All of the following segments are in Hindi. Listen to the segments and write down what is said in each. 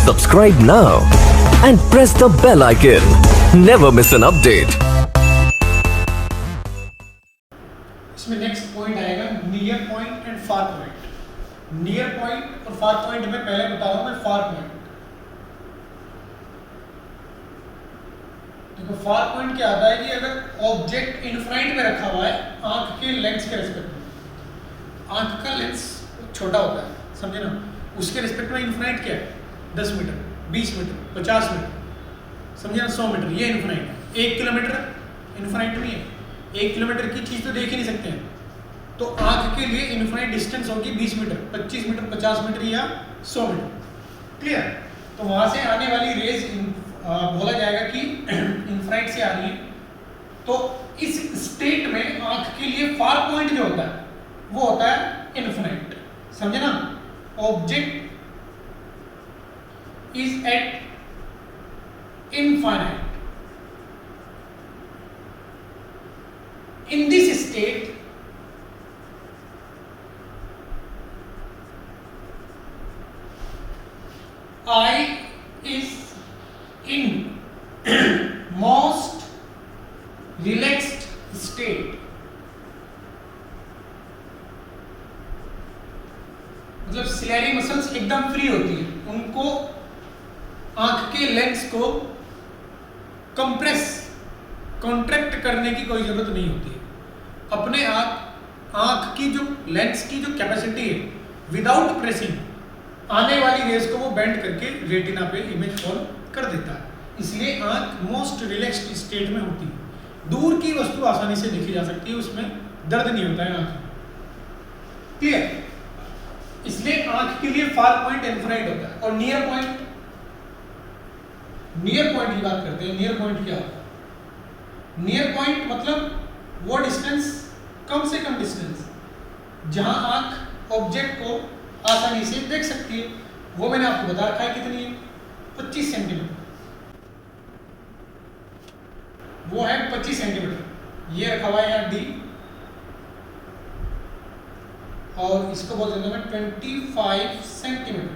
Subscribe now and press the bell icon. Never miss an update. इसमें नेक्स्ट पॉइंट आएगा near point and far point. Near point और फार पॉइंट में पहले बता रहा हूं मैं फार पॉइंट। देखो फार पॉइंट क्या आता है कि अगर ऑब्जेक्ट इनफाइनाइट में रखा हुआ है आंख के लेंस के रिस्पेक्ट में, आंख का लेंस छोटा होता है, समझे ना, उसके रिस्पेक्ट में इनफाइनाइट क्या है, 10 मीटर, 20 मीटर, 50 मीटर, समझे ना, 100 मीटर, ये इनफाइनाइट है। 1 किलोमीटर इनफाइनाइट नहीं है, 1 किलोमीटर की चीज तो देख ही नहीं सकते हैं, तो आंख के लिए इनफाइनाइट डिस्टेंस होगी 20 मीटर, 25 मीटर, 50 मीटर या 100 मीटर। क्लियर? तो वहां से आने वाली रेज बोला जाएगा कि इनफाइनाइट से आ रही है। तो इस स्टेट में आंख के लिए फार पॉइंट जो होता है वो होता है इनफाइनाइट, समझे ना। Object is at infinite. In this state, I is in most relaxed state. मतलब सिलेरी मसल्स एकदम फ्री होती है, उनको आंख के लेंस को कंप्रेस कॉन्ट्रैक्ट करने की कोई जरूरत नहीं होती है। अपने आप आंख की जो लेंस की जो कैपेसिटी है, विदाउट प्रेसिंग आने वाली रेज को वो बेंड करके रेटिना पे इमेज फॉल कर देता है। इसलिए आंख मोस्ट रिलैक्स्ड स्टेट में होती है। दूर की वस्तु आसानी से देखी जा सकती है, उसमें दर्द नहीं होता है आंख में। क्लियर? इसलिए आंख के लिए फार पॉइंट इनफाइनाइट होता है। और नियर पॉइंट, नियर पॉइंट की बात करते हैं। नियर पॉइंट क्या होता है? नियर पॉइंट मतलब वो डिस्टेंस, कम से कम डिस्टेंस जहां आंख ऑब्जेक्ट को आसानी से देख सकती है। वो मैंने आपको बता रखा है कितनी है, 25 सेंटीमीटर। वो है 25 सेंटीमीटर। ये रखा हुआ है यहाँ डी, और इसको बोल देता हूं मैं 25 सेंटीमीटर।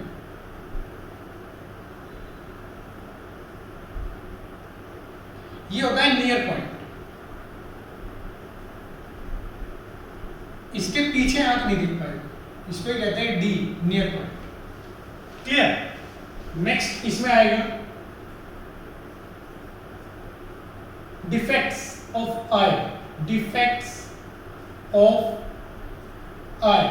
ये होता है नियर पॉइंट। इसके पीछे आंख नहीं दिख पाएगी, इसको कहते हैं D, near point. Clear? Next इसमें आएगा defects of eye. Defects of eye,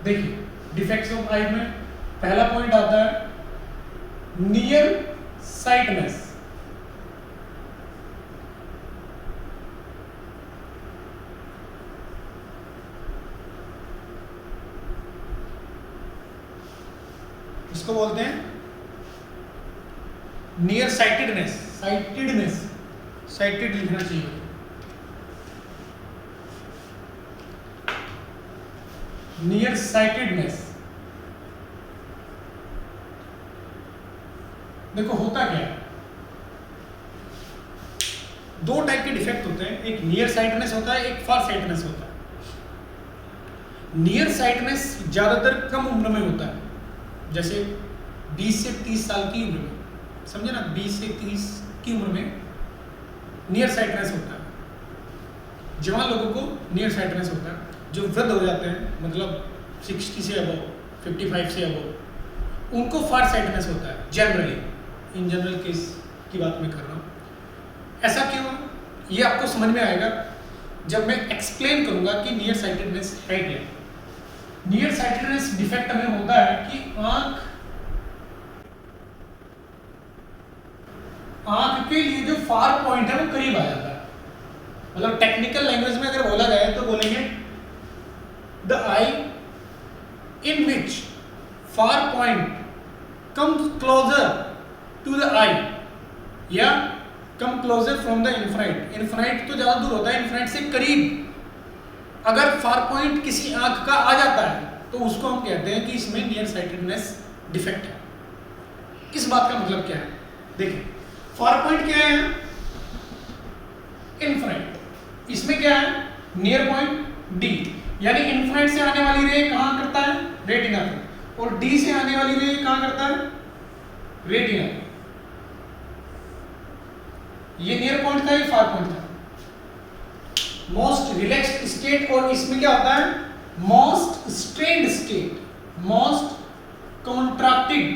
देखिए डिफेक्ट्स ऑफ आई में पहला पॉइंट आता है नियर साइटनेस। इसको बोलते हैं नियर साइटेडनेस। साइटेडनेस, साइटेड लिखना चाहिए। नियर साइटेडनेस, देखो होता क्या है, दो टाइप के डिफेक्ट होते हैं, एक नियर साइटनेस होता है, एक फार साइटनेस होता है। नियर साइटनेस ज्यादातर कम उम्र में होता है, जैसे 20 से 30 साल की उम्र में, समझे ना, 20 से 30 की उम्र में नियर साइटनेस होता है। जवान लोगों को नियर साइटनेस होता है। जो वृद्ध हो जाते हैं, मतलब 60 से अबव, 55 से अबव, उनको फार साइटनेस होता है जनरली। इन जनरल केस की बात मैं कर रहा हूँ। ऐसा क्यों, ये आपको समझ में आएगा जब मैं एक्सप्लेन करूंगा कि नियर साइटेडनेस है क्या। नियर साइटेडनेस डिफेक्ट में होता है कि आंख के लिए जो फार पॉइंट है वो करीब आ जाता है। मतलब टेक्निकल लैंग्वेज में अगर बोला जाए तो बोलेंगे the eye in which far point comes closer to the eye, या come closer from the infinite. Infinite तो ज्यादा दूर होता है, इनफाइनाइट से करीब अगर फार पॉइंट किसी आंख का आ जाता है तो उसको हम कहते हैं कि इसमें नियर साइटेडनेस डिफेक्ट है। इस बात का मतलब क्या है, देखिए फार पॉइंट क्या है, इनफाइनाइट, इसमें क्या है नियर पॉइंट डी, यानी इनफाइनाइट से आने वाली रे कहां करता है, रेटिना पे, और डी से आने वाली रे कहां करता है? रेटिना। ये नियर पॉइंट था, ये फार पॉइंट था। मोस्ट रिलैक्स्ड स्टेट, और इसमें क्या होता है? Most strained state, most contracted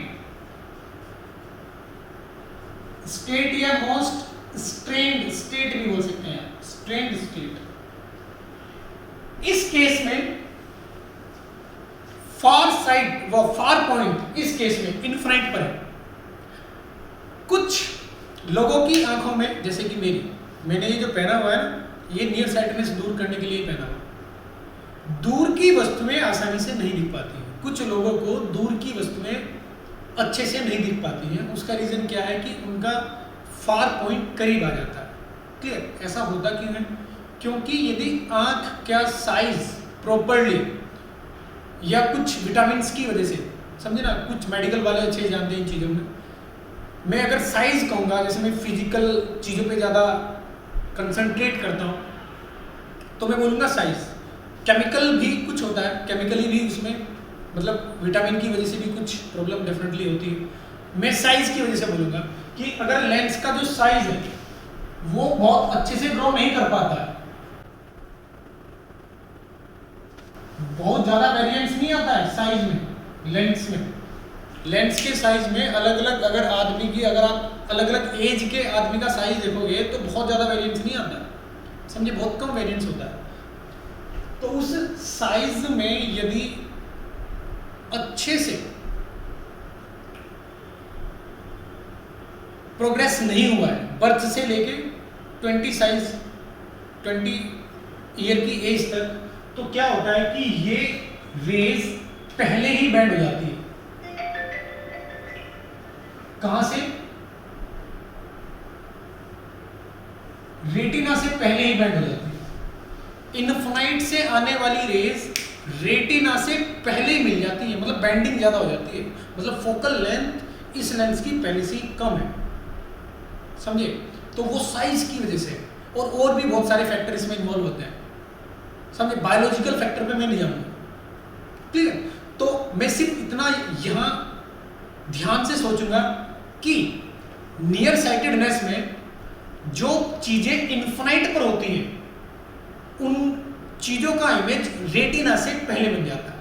state या मोस्ट स्ट्रेन्ड स्टेट भी बोल सकते हैं, स्ट्रेन्ड स्टेट। इस केस में फार साइड व फार पॉइंट इस केस में इनफाइनाइट पर है। कुछ लोगों की आंखों में, जैसे कि मैंने ये जो पहना हुआ है ना, ये नियर साइटनेस दूर करने के लिए पहना हुआ। दूर की वस्तुएं आसानी से नहीं दिख पाती हैं। कुछ लोगों को दूर की वस्तुएं अच्छे से नहीं दिख पाती हैं। उसका रीजन क्या है कि उनका फार पॉइंट करीब आ जाता है। क्लियर? ऐसा होता क्यों है? क्योंकि यदि आंख का साइज प्रॉपरली या कुछ विटामिन की वजह से, समझे ना, कुछ मेडिकल वाले अच्छे जानते हैं इन चीज़ों में। मैं अगर साइज कहूँगा, जैसे मैं फिजिकल चीज़ों पे ज़्यादा कंसंट्रेट करता हूँ, तो मैं बोलूँगा साइज। केमिकल भी कुछ होता है, केमिकली भी उसमें मतलब विटामिन की वजह से भी कुछ प्रॉब्लम डेफिनेटली होती है। मैं साइज की वजह से बोलूँगा कि अगर लेंस का जो साइज है वो बहुत अच्छे से ड्रॉ नहीं कर पाता है, बहुत ज़्यादा वेरिएंस नहीं आता है साइज में, लेंस में। लेंस के साइज में अलग अलग, अगर आदमी की, अगर आप अलग अलग एज के आदमी का साइज देखोगे तो बहुत ज़्यादा वेरिएंस नहीं आता, समझे, बहुत कम वेरिएंस होता है। तो उस साइज में यदि अच्छे से प्रोग्रेस नहीं हुआ है बर्थ से लेके 20 साइज 20 ईयर की एज तक, तो क्या होता है कि ये रेज पहले ही बैंड हो जाती है। कहां से? रेटिना से पहले ही बैंड हो जाती है। इनफाइनाइट से आने वाली रेज रेटिना से पहले ही मिल जाती है, मतलब बैंडिंग ज्यादा हो जाती है, मतलब फोकल लेंथ इस लेंस की पहले से ही कम है, समझे। तो वो साइज की वजह से, और भी बहुत सारे फैक्टर इसमें इन्वॉल्व होते हैं, समझे। बायोलॉजिकल फैक्टर पे मैं नहीं जाऊंगा, ठीक है। तो मैं सिर्फ इतना यहां ध्यान से सोचूंगा कि नियर साइटेडनेस में जो चीजें इनफाइनाइट पर होती हैं उन चीजों का इमेज रेटिना से पहले बन जाता है।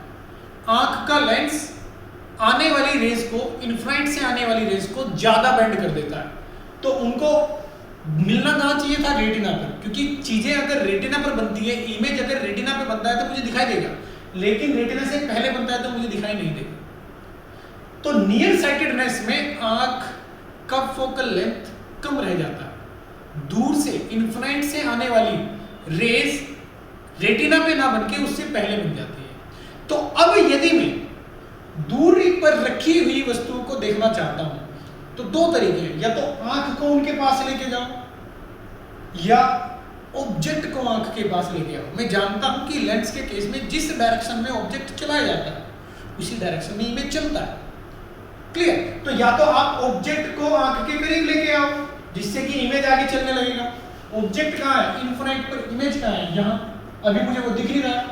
आंख का लेंस आने वाली रेज को, इनफाइनाइट से आने वाली रेज को ज्यादा बेंड कर देता है, तो उनको मिलना कहां चाहिए था? रेटिना पर, क्योंकि चीजें अगर रेटिना पर बनती है, इमेज अगर रेटिना पे बनता है तो मुझे दिखाई देगा, लेकिन रेटिना से पहले बनता है तो मुझे दिखाई नहीं देगा। तो नियर साइटेडनेस में आंख का फोकल लेंथ कम रह जाता है, दूर से इनफाइनाइट से आने वाली रेज रेटिना पे ना बनके उससे पहले बन जाती है। तो अब यदि मैं दूरी पर रखी हुई वस्तुओं को देखना चाहता हूं तो दो तरीके हैं, या तो आंख को उनके पास लेके जाओ या ऑब्जेक्ट को आंख के पास लेके आओ। मैं जानता हूं कि लेंस के केस में जिस डायरेक्शन में ऑब्जेक्ट चलाया जाता है उसी डायरेक्शन में इमेज चलता है, क्लियर। तो या तो आप ऑब्जेक्ट को आंख के करीब लेके आओ जिससे कि इमेज आगे चलने लगेगा। ऑब्जेक्ट कहां है? इनफाइनाइट पर। इमेज कहां है? यहां। अभी मुझे वो दिख नहीं रहा है,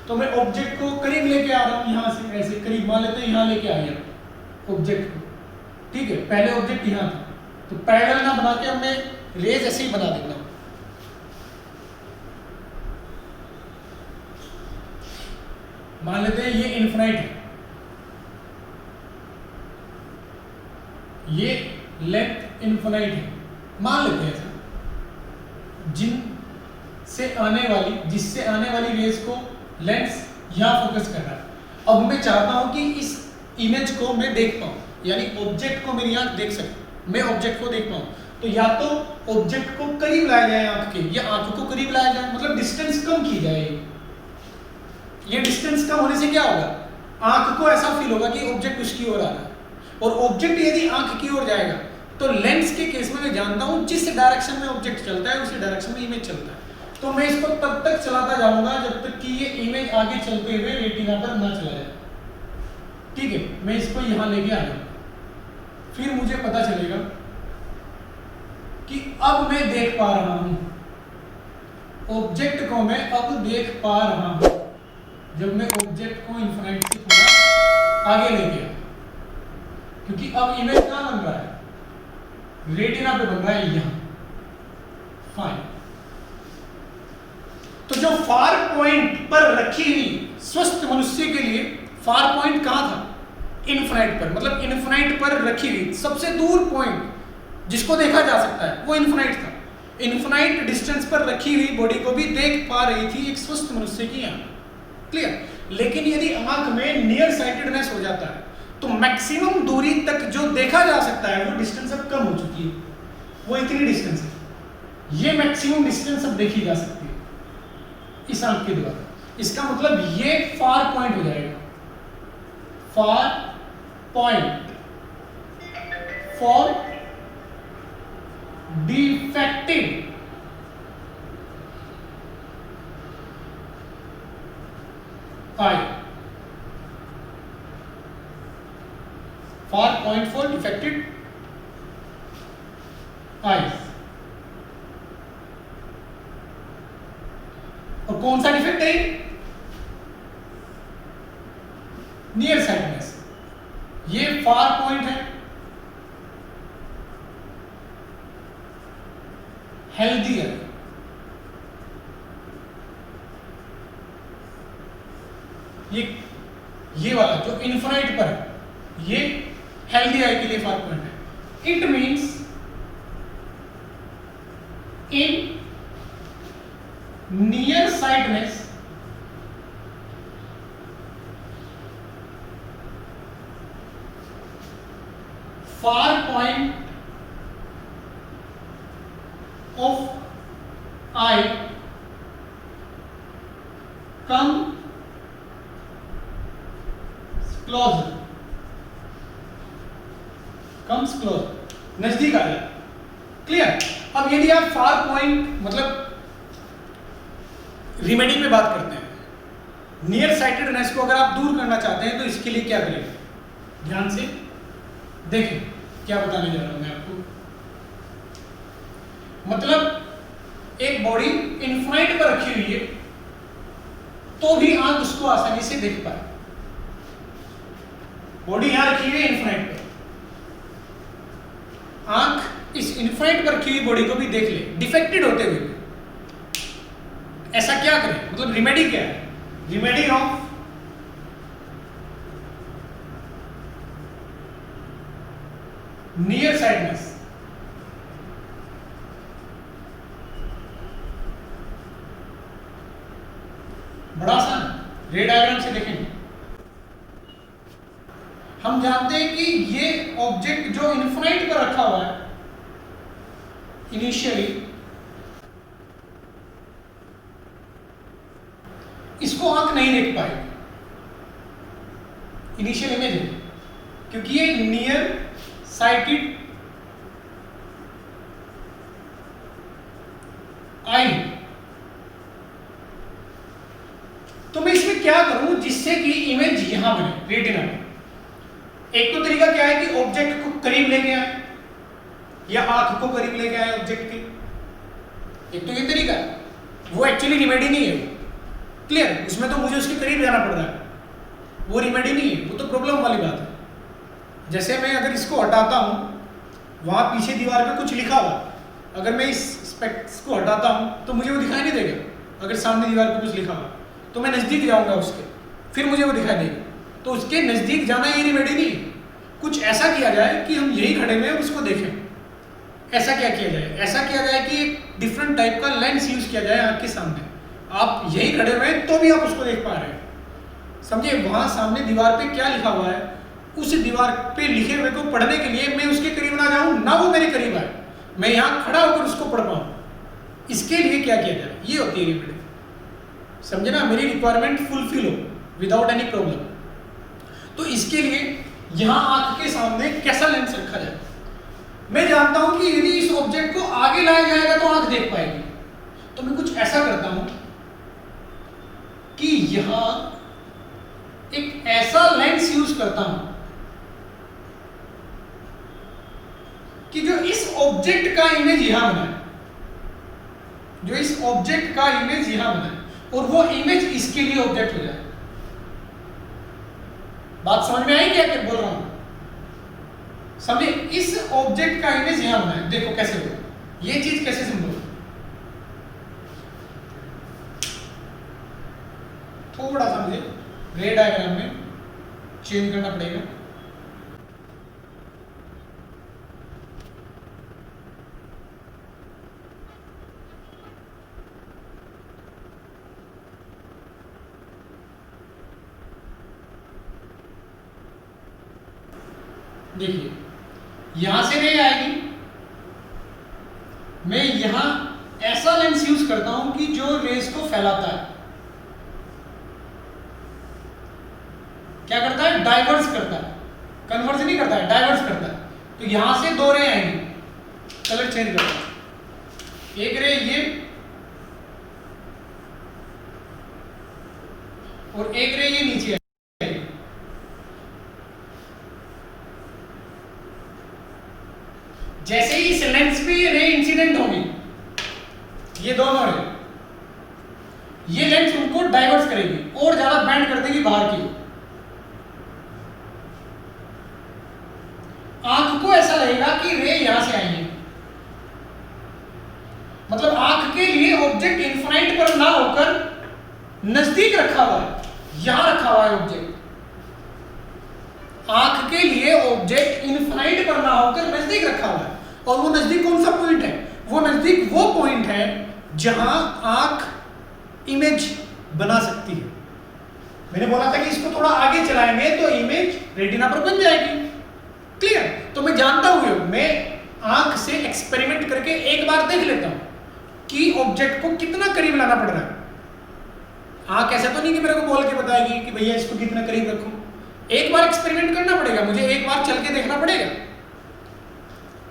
तो मैं ऑब्जेक्ट को करीब लेके आ रहा हूं, यहां से ऐसे करीब, मान लेते हैं यहां लेके आ गया ऑब्जेक्ट को, ठीक है। पहले ऑब्जेक्ट यहां था, तो पैरेलल ना बना के अब मैं रेज ऐसे ही बना देता हूं। मान लेते हैं ये इनफाइनाइट है, ये लेंथ इनफाइनाइट है, मान लेते हैं ऐसा। जिससे आने वाली रेज को लेंस यहां फोकस कर रहा है। अब मैं चाहता हूं कि इस इमेज को मैं देख पाऊं, यानी ऑब्जेक्ट को मेरी आंख देख सके, मैं ऑब्जेक्ट को देख पाऊं। तो या तो ऑब्जेक्ट को करीब लाया जाए आंख के, या आंख को करीब लाया जाए, मतलब डिस्टेंस कम की जाए। ये डिस्टेंस कम होने से क्या होगा? आंख को ऐसा फील होगा कि ऑब्जेक्ट उसकी ओर आ रहा है, और ऑब्जेक्ट यदि आंख की ओर जाएगा तो लेंस के केस में मैं जानता हूं जिस डायरेक्शन में ऑब्जेक्ट चलता है उसी डायरेक्शन में इमेज चलता है। तो मैं इसको तब तक चलाता जाऊंगा जब तक कि ये इमेज आगे चलते हुए रेटिना पर ना चला जाए, ठीक है। मैं इसको यहां लेके आ जाऊंगा, फिर मुझे पता चलेगा कि अब मैं देख पा रहा हूं ऑब्जेक्ट को, मैं अब देख पा रहा हूं। जब मैं ऑब्जेक्ट को इनफाइनाइट से थोड़ा आगे ले गया, क्योंकि अब इमेज कहां बन रहा है, रेटिना पे बन रहा है यहां। फाइन। तो जो फार पॉइंट पर रखी हुई स्वस्थ मनुष्य के लिए फार पॉइंट कहां था, इन्फिनाइट पर, मतलब इन्फिनाइट पर रखी हुई सबसे दूर पॉइंट जिसको देखा जा सकता है वो इन्फिनाइट था। इन्फिनाइट डिस्टेंस पर रखी हुई बॉडी को भी देख पा रही थी एक स्वस्थ मनुष्य की आंख। क्लियर। लेकिन यदि आंख में नियर साइटेडनेस हो जाता है तो मैक्सिमम दूरी तक जो देखा जा सकता है वो डिस्टेंस अब कम हो चुकी है, वो इतनी डिस्टेंस है, ये मैक्सिमम डिस्टेंस अब देखी जा सकती है इस आंख के द्वारा। इसका मतलब ये फार पॉइंट हो जाएगा, far point for defective I, far point for defected eyes. और कौन सा डिफेक्ट है, नियर साइटनेस। ये फार पॉइंट है, हेल्दी है, ये वाला जो इन्फिनाइट पर है ये हेल्दी आई के लिए फार पॉइंट है। It means in near sightedness far point of eye come closer, comes closer, नजदीक आ जाए। क्लियर। अब यदि आप फार पॉइंट मतलब रिमेडी पे बात करते हैं, नियर साइटेडनेस को अगर आप दूर करना चाहते हैं तो इसके लिए क्या करें, ध्यान से देखें क्या बताने जा रहा हूं मैं आपको। मतलब एक बॉडी इन्फिनाइट पर रखी हुई है तो भी आंख उसको आसानी से देख पाए। बॉडी यहां रखी हुई है इन्फिनाइट पर, आंख इस इन्फिनाइट पर रखी हुई बॉडी को भी देख ले डिफेक्टेड होते हुए। ऐसा क्या करें, मतलब रिमेडी क्या है, रिमेडी ऑफ नियर साइटनेस। बड़ा आसान, रे डायग्राम से देखेंगे। हम जानते हैं कि ये ऑब्जेक्ट जो इन्फिनाइट पर रखा हुआ है इनिशियली, इसको आंख नहीं देख पाएगी इनिशियल इमेज में, क्योंकि ये नियर साइटेड आई। तो मैं इसमें क्या करूं जिससे कि इमेज यहां बने रेटिना में। एक तो तरीका क्या है कि ऑब्जेक्ट को करीब लेके आए या आंख को करीब लेके आए ऑब्जेक्ट के, एक तो ये तरीका है, वो एक्चुअली रिमेडी नहीं है। क्लियर। उसमें तो मुझे उसके करीब जाना पड़ रहा है, वो रिमेडी नहीं है, वो तो प्रॉब्लम वाली बात है। जैसे मैं अगर इसको हटाता हूं, वहां पीछे दीवार पे कुछ लिखा हुआ, अगर मैं इस स्पेक्ट्स को हटाता हूं तो मुझे वो दिखाई नहीं देगा। अगर सामने दीवार पे कुछ लिखा हुआ तो मैं नजदीक जाऊंगा उसके, फिर मुझे वो दिखाई देगा। तो उसके नजदीक जाना ये रिमेडी नहीं है। कुछ ऐसा किया जाए कि हम यही खड़े में और उसको देखें। ऐसा क्या किया जाए, ऐसा किया जाए कि एक डिफरेंट टाइप का लेंस यूज किया जाए आंख के सामने, आप यही खड़े हुए तो भी आप उसको देख पा रहे हैं। समझे, वहां सामने दीवार पे क्या लिखा हुआ है, उस दीवार पे लिखे हुए को पढ़ने के लिए मैं उसके करीब ना जाऊं, ना वो मेरे करीब आए, मैं यहां खड़ा होकर उसको पढ़ पाऊं। इसके लिए क्या किया जाए, ये होती है रिमेडी। समझे ना, मेरी रिक्वायरमेंट फुलफिल हो विदाउट एनी प्रॉब्लम। तो इसके लिए यहां आंख के सामने कैसा लेंस रखा जाए। मैं जानता हूं कि यदि इस ऑब्जेक्ट को आगे लाया जाएगा तो आंख देख पाएगी, तो मैं कुछ ऐसा करता हूं कि यहां एक ऐसा लेंस यूज करता हूं कि जो इस ऑब्जेक्ट का इमेज यहां बनाए, जो इस ऑब्जेक्ट का इमेज यहां बनाए और वो इमेज इसके लिए ऑब्जेक्ट हो जाए। बात समझ में आई क्या क्या बोल रहा हूं? समझे? इस ऑब्जेक्ट का इमेज यहां बना है, देखो कैसे होगा, ये चीज कैसे समझो। थोड़ा सा मुझे रे डायग्राम में चेंज करना पड़ेगा। देखिए यहां से रे आएगी, मैं यहां ऐसा लेंस यूज करता हूं कि जो रेस को फैलाता है, क्या करता है, डाइवर्स करता है, कन्वर्ज नहीं करता है, डाइवर्स करता है। तो यहां से दो रे आएंगी, कलर चेंज करता है, एक रे ये और एक रे ये नीचे है। जैसे ही इस लेंस पे ये रे इंसिडेंट होगी, ये दोनों रे, ये लेंस उनको डाइवर्स करेगी और ज्यादा बेंड कर देगी बाहर की। आंख को ऐसा लगेगा कि रे यहां से आई है, मतलब आंख के लिए ऑब्जेक्ट इन्फिनाइट पर ना होकर नजदीक रखा हुआ है, यहां रखा हुआ है ऑब्जेक्ट। आंख के लिए ऑब्जेक्ट इन्फिनाइट पर ना होकर नजदीक रखा हुआ है, और वो नजदीक कौन सा पॉइंट है, वो नजदीक वो पॉइंट है जहां आंख इमेज बना सकती है। मैंने बोला था कि इसको थोड़ा आगे चलाएंगे तो इमेज रेटिना पर बन जाएगी। क्लियर? तो मैं जानता हूं, मैं आंख से एक्सपेरिमेंट करके एक बार देख लेता हूं कि ऑब्जेक्ट को कितना करीब लाना पड़ रहा है। आंख ऐसा तो नहीं कि मेरे को बोल के बताएगी कि भैया इसको कितना करीब रखूं, एक बार एक्सपेरिमेंट करना पड़ेगा, मुझे एक बार चल के देखना पड़ेगा,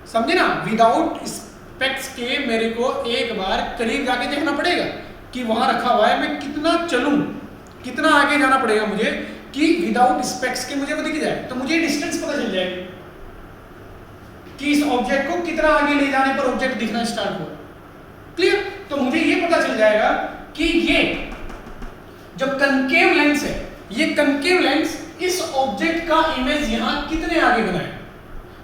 समझे ना? विदाउट स्पेक्स के मेरे को एक बार करीब जाके देखना पड़ेगा कि वहां रखा हुआ है, मैं कितना चलूं, कितना आगे जाना पड़ेगा मुझे कि विदाउट स्पेक्स के मुझे वो दिख जाए, तो मुझे डिस्टेंस पता चल जाएगी कि इस ऑब्जेक्ट को कितना आगे ले जाने पर ऑब्जेक्ट दिखना स्टार्ट हो। क्लियर? तो मुझे ये पता चल जाएगा कि ये जो कनकेव लेंस है, ये कनकेव लेंस इस ऑब्जेक्ट का इमेज यहां कितने आगे बनाए।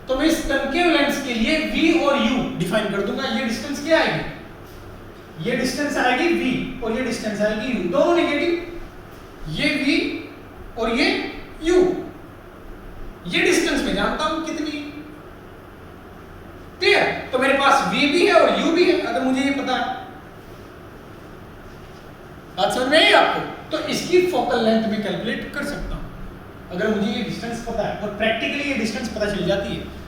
तो मैं इस कनकेव लेंस के लिए v और u डिफाइन कर दूंगा। ये डिस्टेंस क्या आएगी, ये डिस्टेंस आएगी v और ये डिस्टेंस आएगी u, दोनों नेगेटिव, ये v और ये u, ये डिस्टेंस मैं जानता हूं कितनी। क्लियर? तो मेरे पास v भी है और u भी है, अगर मुझे ये पता है। बात समझ में आई आपको? तो इसकी फोकल लेंथ में कैलकुलेट कर सकता हूं अगर मुझे ये डिस्टेंस पता है, और प्रैक्टिकली ये डिस्टेंस पता चल जाती है।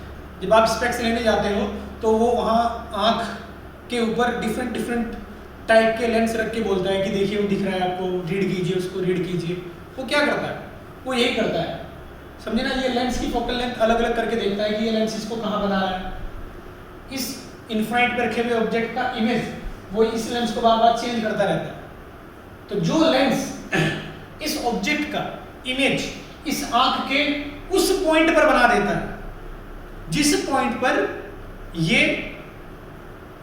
जब आप स्पेक्स लेने जाते हो तो वो वहाँ आँख के ऊपर डिफरेंट टाइप के लेंस रख के बोलता है कि देखिए वो दिख रहा है आपको, रीड कीजिए उसको, रीड कीजिए। वो क्या करता है, वो यही करता है, समझे ना? ये लेंस की फोकल लेंथ अलग अलग करके देखता है कि ये लेंस इसको कहाँ बना रहा है। इस इन्फिनाइट पे रखे हुए ऑब्जेक्ट का इमेज वो इस लेंस को बार बार चेंज करता रहता है। तो जो लेंस इस ऑब्जेक्ट का इमेज इस आंख के उस पॉइंट पर बना देता है जिस पॉइंट पर ये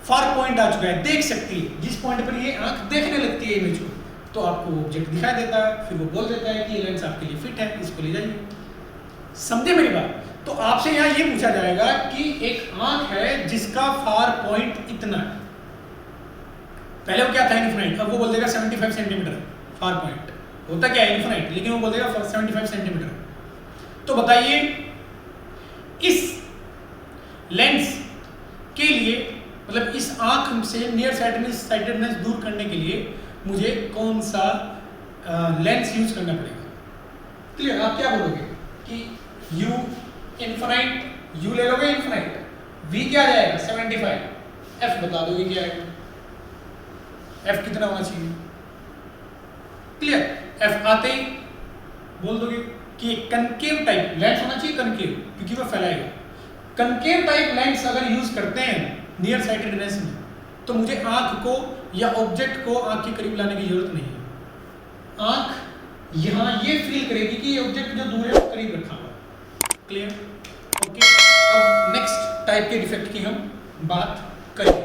फार पॉइंट आ चुका है, देख सकती है, जिस पॉइंट पर ये आंख देखने लगती है इमेज को, तो आपको ऑब्जेक्ट दिखाई देता है। फिर वो बोल देता है कि ये लेंस आपके लिए फिट है, इसको ले जाइए। समझे मेरी बात? तो आपसे यहाँ ये पूछा जाएगा कि एक आंख है जिसका फार पॉइंट इतना है, पहले वो क्या था, इन्फिनाइट, अब वो बोल देगा 75 सेंटीमीटर फार पॉइंट। होता क्या है इन्फिनाइट, लेकिन वो बोल देगा 75 सेंटीमीटर। तो बताइए इस लेंस के लिए, मतलब इस आंख से नियर साइटेडनेस दूर करने के लिए मुझे कौन सा लेंस यूज करना पड़ेगा? क्लियर? आप क्या बोलोगे कि u इन्फिनाइट, u ले लोगे इन्फिनाइट, v क्या आ जाएगा 75, f बता दोगे क्या आएगा, f कितना होना चाहिए? क्लियर? f आते ही बोल दोगे कि कनकेव टाइप लेंस होना चाहिए, कनकेव, क्योंकि वो फैलाएगा। कनकेव टाइप लेंस अगर यूज करते हैं नियर साइटेडनेस में, तो मुझे आंख को या ऑब्जेक्ट को आंख के करीब लाने की जरूरत नहीं है। आंख यहाँ ये फील करेगी कि ये ऑब्जेक्ट जो दूर है वो करीब रखा हुआ है। क्लियर? ओके। अब नेक्स्ट टाइप के डिफेक्ट की हम बात करें।